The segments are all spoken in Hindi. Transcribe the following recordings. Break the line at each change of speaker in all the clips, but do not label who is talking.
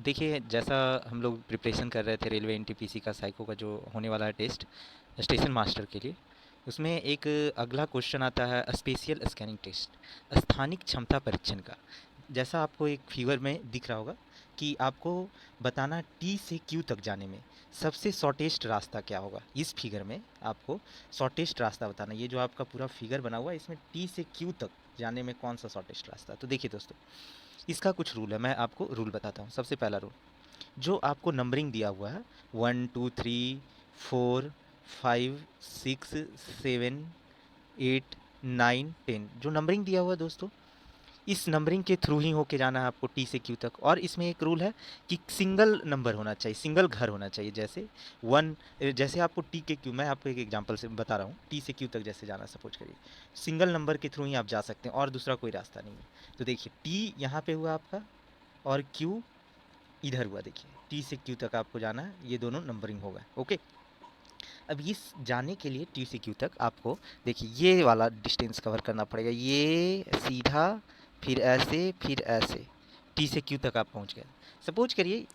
देखिए, जैसा हम लोग प्रिपरेशन कर रहे थे रेलवे एनटीपीसी का साइको का जो होने वाला है टेस्ट स्टेशन मास्टर के लिए, उसमें एक अगला क्वेश्चन आता है स्पेशियल स्कैनिंग टेस्ट, स्थानिक क्षमता परीक्षण का। जैसा आपको एक फिगर में दिख रहा होगा कि आपको बताना टी से क्यू तक जाने में सबसे शॉर्टेस्ट रास्ता क्या होगा। इस फिगर में आपको शॉर्टेस्ट रास्ता बताना, ये जो आपका पूरा फिगर बना हुआ है इसमें टी से क्यू तक जाने में कौन सा शॉर्टेस्ट रास्ता है। तो देखिए दोस्तों, इसका कुछ रूल है, मैं आपको रूल बताता हूँ। सबसे पहला रूल, जो आपको नंबरिंग दिया हुआ है 1 2 3 4 5 6 7 8 9 10, जो नंबरिंग दिया हुआ है दोस्तों, इस नंबरिंग के थ्रू ही होके जाना है आपको टी से क्यू तक। और इसमें एक रूल है कि सिंगल नंबर होना चाहिए, सिंगल घर होना चाहिए। जैसे वन, जैसे आपको टी के क्यू, मैं आपको एक एग्जांपल से बता रहा हूँ, टी से क्यू तक जैसे जाना सपोज करिए, सिंगल नंबर के थ्रू ही आप जा सकते हैं और दूसरा कोई रास्ता नहीं है। तो देखिए, टी यहाँ पे हुआ आपका और क्यू इधर हुआ। देखिए, टी से क्यू तक आपको जाना है, ये दोनों नंबरिंग होगा। ओके, अब इस जाने के लिए टी से क्यू तक आपको देखिए ये वाला डिस्टेंस कवर करना पड़ेगा, ये सीधा, फिर ऐसे टी से क्यू तक आप पहुंच गए। सपोज करिए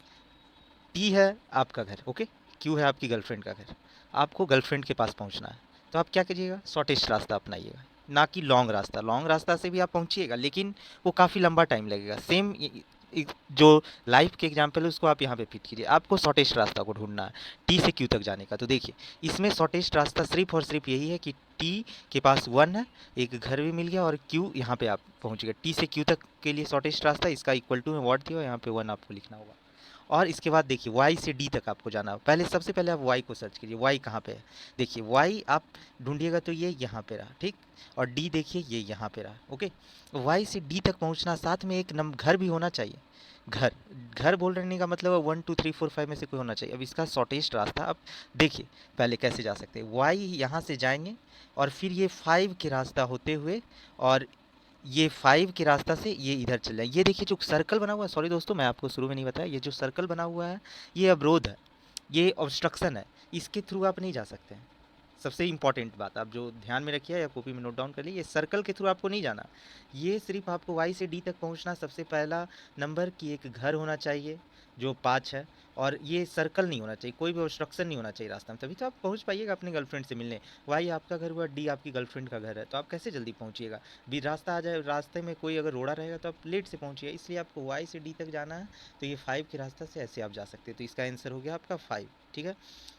टी है आपका घर, ओके, क्यू है आपकी गर्लफ्रेंड का घर, आपको गर्लफ्रेंड के पास पहुंचना है। तो आप क्या कीजिएगा, शॉर्टेस्ट रास्ता अपनाइएगा, ना कि लॉन्ग रास्ता। लॉन्ग रास्ता से भी आप पहुंचिएगा लेकिन वो काफ़ी लंबा टाइम लगेगा। सेम जो लाइफ के एग्जाम्पल है उसको आप यहाँ पे फिट कीजिए। आपको शॉर्टेस्ट रास्ता को ढूंढना है टी से क्यू तक जाने का। तो देखिए, इसमें शॉर्टेस्ट रास्ता सिर्फ और सिर्फ यही है कि टी के पास वन है, एक घर भी मिल गया और क्यू यहाँ पे आप पहुँच गए। टी से क्यू तक के लिए शॉर्टेस्ट रास्ता, इसका इक्वल टू में वर्ड दिया, यहाँ पे वन आपको लिखना होगा। और इसके बाद देखिए वाई से डी तक आपको जाना है। पहले सबसे पहले आप वाई को सर्च कीजिए, वाई कहाँ पे है। देखिए वाई आप ढूंढिएगा तो ये यहाँ पे रहा, ठीक। और डी देखिए ये यहाँ पे रहा। ओके, वाई से डी तक पहुँचना, साथ में एक घर भी होना चाहिए। घर, घर बोलने का मतलब है 1 2 3 4 5 में से कोई होना चाहिए। अब इसका शॉर्टेस्ट रास्ता आप देखिए पहले कैसे जा सकते हैं। वाई यहाँ से जाएंगे और फिर ये 5 के रास्ता होते हुए, और ये 5 के रास्ता से ये इधर चल जाए। ये देखिए जो सर्कल बना हुआ है, सॉरी दोस्तों मैं आपको शुरू में नहीं बताया, ये जो सर्कल बना हुआ है ये अवरोध है, ये ऑब्स्ट्रक्शन है, इसके थ्रू आप नहीं जा सकते हैं। सबसे इंपॉर्टेंट बात आप जो ध्यान में रखिए या कॉपी में नोट डाउन कर लीजिए, ये सर्कल के थ्रू आपको नहीं जाना। ये सिर्फ आपको वाई से डी तक पहुंचना, सबसे पहला नंबर की एक घर होना चाहिए जो 5 है, और ये सर्कल नहीं होना चाहिए, कोई भी ऑब्स्ट्रक्शन नहीं होना चाहिए रास्ता में, तभी तो आप पहुंच पाइएगा अपने गर्लफ्रेंड से मिलने। वाई आपका घर हुआ, डी आपकी गर्लफ्रेंड का घर है, तो आप कैसे जल्दी पहुंचिएगा। भी रास्ता आ जाए, रास्ते में कोई अगर रोड़ा रहेगा तो आप लेट से पहुंचिएगा। इसलिए आपको वाई से डी तक जाना है, तो ये 5 के रास्ता से ऐसे आप जा सकते हैं। तो इसका आंसर हो गया आपका 5, ठीक है।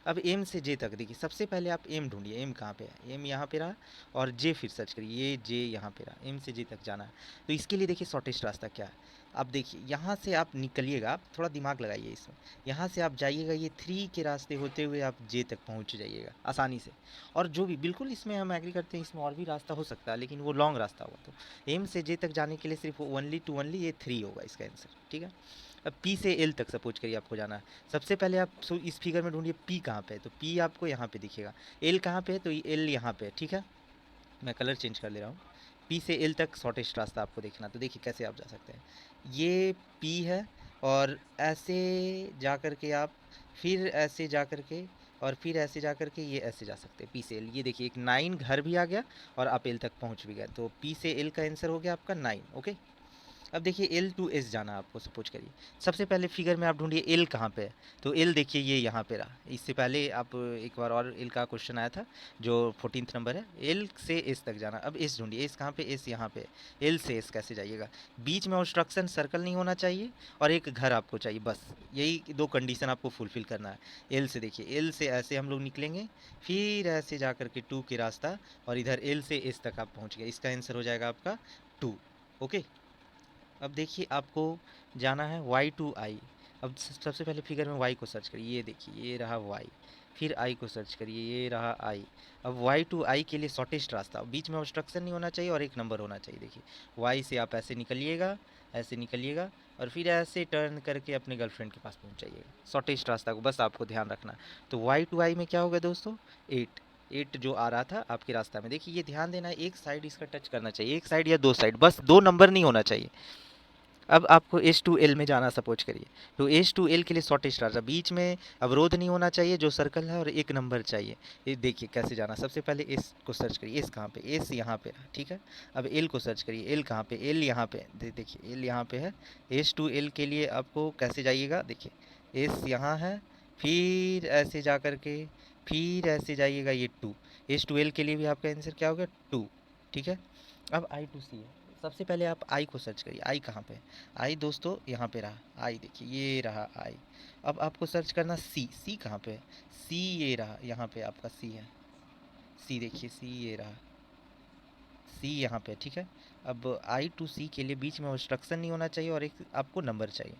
अब एम से जे तक देखिए, सबसे पहले आप एम ढूंढिए, एम कहाँ पे है, एम यहाँ पे रहा, और जे फिर सर्च करिए, ये जे यहाँ पे रहा, एम से जे तक जाना है। तो इसके लिए देखिए शॉर्टेस्ट रास्ता क्या है। अब देखिए यहाँ से आप निकलिएगा, आप थोड़ा दिमाग लगाइए इसमें, यहाँ से आप जाइएगा, ये 3 के रास्ते होते हुए आप जे तक पहुँच जाइएगा आसानी से। और जो भी बिल्कुल इसमें हम एग्री करते हैं, इसमें और भी रास्ता हो सकता है लेकिन वो लॉन्ग रास्ता होगा। तो एम से जे तक जाने के लिए सिर्फ ओनली टू ओनली ये 3 होगा इसका आंसर, ठीक है। अब पी से एल तक सपोज करिए आपको जाना है। सबसे पहले आप इस फिगर में ढूंढिए पी कहाँ पे है, तो पी आपको यहाँ पे दिखेगा। एल कहाँ पे है, तो एल यहाँ पे है, ठीक है। मैं कलर चेंज कर ले रहा हूँ। पी से एल तक शॉर्टेस्ट रास्ता आपको देखना, तो देखिए कैसे आप जा सकते हैं। ये पी है और ऐसे जा कर के आप, फिर ऐसे जा कर के, और फिर ऐसे जा कर के ये ऐसे जा सकते हैं पी से एल। ये देखिए एक 9 घर भी आ गया और आप एल तक पहुँच भी गए, तो पी से एल का आंसर हो गया आपका 9। ओके, अब देखिए एल टू एस जाना है आपको सपोज करिए। सबसे पहले फिगर में आप ढूंढिए एल कहाँ पे है, तो एल देखिए ये यहाँ पे रहा। इससे पहले आप एक बार और एल का क्वेश्चन आया था जो 14th नंबर है, एल से एस तक जाना। अब एस ढूंढिए, एस कहाँ पे, एस यहाँ पे। एल से एस कैसे जाइएगा, बीच में ऑब्स्ट्रक्शन सर्कल नहीं होना चाहिए और एक घर आपको चाहिए, बस यही 2 कंडीशन आपको फुलफिल करना है। एल से देखिए, एल से ऐसे हम लोग निकलेंगे, फिर ऐसे जा कर के 2 के रास्ता, और इधर एल से एस तक आप पहुँच गए। इसका आंसर हो जाएगा आपका 2। ओके, अब देखिए आपको जाना है वाई टू आई। अब सबसे पहले फिगर में वाई को सर्च करिए, ये देखिए ये रहा वाई, फिर आई को सर्च करिए, ये रहा आई। अब वाई टू आई के लिए शॉर्टेस्ट रास्ता, बीच में ऑब्स्ट्रक्शन नहीं होना चाहिए और एक नंबर होना चाहिए। देखिए वाई से आप ऐसे निकलिएगा, ऐसे निकलिएगा, और फिर ऐसे टर्न करके अपने गर्लफ्रेंड के पास पहुंच जाइएगा। शॉर्टेस्ट रास्ता को बस आपको ध्यान रखना। तो वाई टू आई में क्या होगा दोस्तों, 8। 8 जो आ रहा था आपके रास्ता में, देखिए ये ध्यान देना है, एक साइड इसका टच करना चाहिए, एक साइड या 2 साइड, बस 2 नंबर नहीं होना चाहिए। अब आपको एच टू एल में जाना सपोज करिए, तो एच टू एल के लिए शॉर्टेस्ट रास्ता, बीच में अवरोध नहीं होना चाहिए जो सर्कल है, और एक नंबर चाहिए। ये देखिए कैसे जाना, सबसे पहले एस को सर्च करिए, एस कहाँ पे, एस यहाँ पे है, ठीक है। अब एल को सर्च करिए, एल कहाँ पे, एल यहाँ पे, देखिए एल यहाँ पे है। एच टू एल के लिए आपको कैसे जाइएगा, देखिए एस यहाँ है, फिर ऐसे जा कर के फिर ऐसे जाइएगा ये टू। एच टू एल के लिए भी आपका आंसर क्या हो गया, टू, ठीक है। अब आई टू सी है, सबसे पहले आप आई को सर्च करिए, आई कहाँ पे है, आई दोस्तों यहाँ पे रहा, आई देखिए ये रहा आई। अब आपको सर्च करना सी, सी कहाँ पे है, सी ये रहा, यहाँ पे आपका सी है, सी देखिए सी ये रहा, सी यहाँ पे, ठीक है। अब आई टू सी के लिए बीच में ऑब्स्ट्रक्शन नहीं होना चाहिए और एक आपको नंबर चाहिए।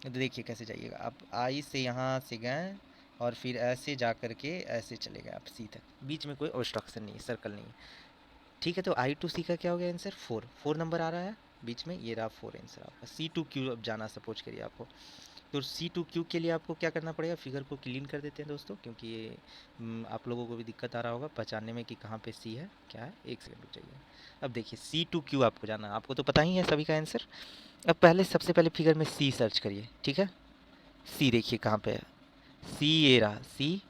तो देखिए कैसे जाइएगा, आप आई से यहाँ से गए और फिर ऐसे जा कर के ऐसे चले गए आप सी तक, बीच में कोई ऑब्स्ट्रक्शन नहीं है, सर्कल नहीं है, ठीक है। तो आई टू सी का क्या हो गया आंसर, फोर, फोर नंबर आ रहा है बीच में, ये रहा फोर आंसर आपका। सी टू क्यू अब जाना सपोज करिए आपको, तो सी टू क्यू के लिए आपको क्या करना पड़ेगा, फिगर को क्लीन कर देते हैं दोस्तों, क्योंकि ये आप लोगों को भी दिक्कत आ रहा होगा पहचानने में कि कहाँ पे सी है क्या है, एक सेकंड रुक जाइए। अब देखिए सी टू क्यू आपको जाना, आपको तो पता ही है सभी का आंसर। अब पहले सबसे पहले फिगर में सी सर्च करिए, ठीक है। सी देखिए कहाँ पे है, सी ये रहा सी,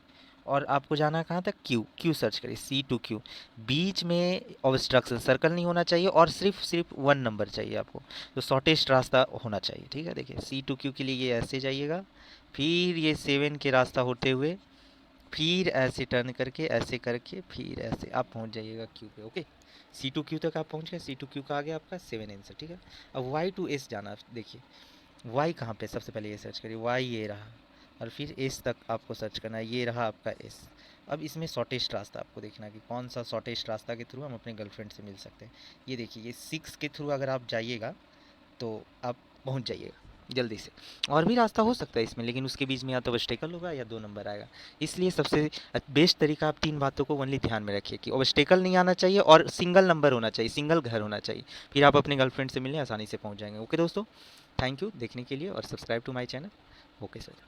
और आपको जाना है कहाँ तक, क्यू, क्यू सर्च करिए, सी टू क्यू। बीच में ऑब्स्ट्रक्शन सर्कल नहीं होना चाहिए और सिर्फ सिर्फ वन नंबर चाहिए आपको, तो शॉर्टेस्ट रास्ता होना चाहिए, ठीक है। देखिए सी टू क्यू के लिए ये ऐसे जाइएगा, फिर ये सेवन के रास्ता होते हुए, फिर ऐसे टर्न करके ऐसे करके फिर ऐसे आप पहुंच जाइएगा क्यू पे, ओके। सी टू क्यू तक आप पहुंच गए, सी टू क्यू का आ गया आपका सेवन आंसर, ठीक है। अब वाई टू एस जाना, देखिए वाई कहाँ पे, सबसे पहले ये सर्च करिए, वाई ये रहा, और फिर एस तक आपको सर्च करना है, ये रहा आपका एस। अब इसमें शॉर्टेस्ट रास्ता आपको देखना है कि कौन सा शॉर्टेस्ट रास्ता के थ्रू हम अपने गर्लफ्रेंड से मिल सकते हैं। ये देखिए ये सिक्स के थ्रू अगर आप जाइएगा तो आप पहुंच जाइएगा जल्दी से। और भी रास्ता हो सकता है इसमें, लेकिन उसके बीच में या तो ऑब्स्टेकल होगा या दो नंबर आएगा। इसलिए सबसे बेस्ट तरीका, आप तीन बातों को ओनली ध्यान में रखिए कि ऑब्स्टेकल नहीं आना चाहिए और सिंगल नंबर होना चाहिए, सिंगल घर होना चाहिए, फिर आप अपने गर्लफ्रेंड से मिलने आसानी से पहुंच जाएंगे। ओके दोस्तों, थैंक यू देखने के लिए और subscribe to my channel. Okay sir.